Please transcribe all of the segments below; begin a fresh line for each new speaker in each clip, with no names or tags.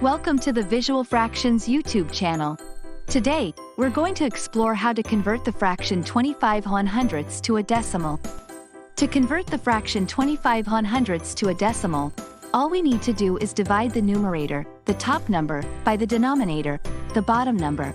Welcome to the Visual Fractions YouTube channel. Today, we're going to explore how to convert the fraction 25/100ths to a decimal. To convert the fraction 25/100ths to a decimal, all we need to do is divide the numerator, the top number, by the denominator, the bottom number.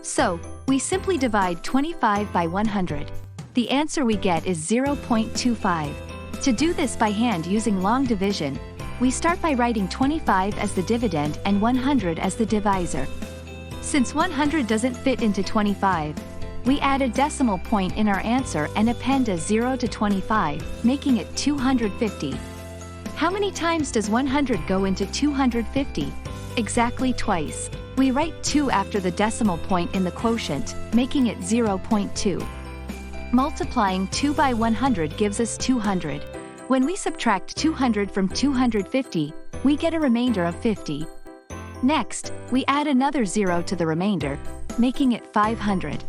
So, we simply divide 25 by 100. The answer we get is 0.25. To do this by hand using long division, we start by writing 25 as the dividend and 100 as the divisor. Since 100 doesn't fit into 25, we add a decimal point in our answer and append a 0 to 25, making it 250. How many times does 100 go into 250? Exactly twice. We write 2 after the decimal point in the quotient, making it 0.2. Multiplying 2 by 100 gives us 200. When we subtract 200 from 250, we get a remainder of 50. Next, we add another 0 to the remainder, making it 500.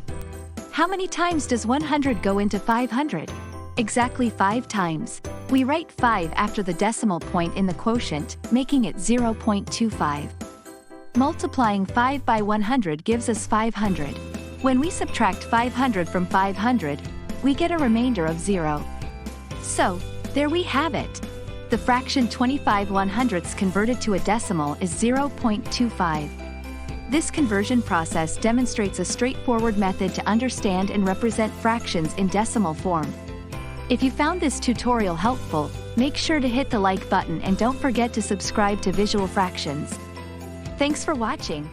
How many times does 100 go into 500? Exactly 5 times. We write 5 after the decimal point in the quotient, making it 0.25. Multiplying 5 by 100 gives us 500. When we subtract 500 from 500, we get a remainder of 0. So, there we have it. The fraction 25/100ths converted to a decimal is 0.25. This conversion process demonstrates a straightforward method to understand and represent fractions in decimal form. If you found this tutorial helpful, make sure to hit the like button and don't forget to subscribe to Visual Fractions. Thanks for watching.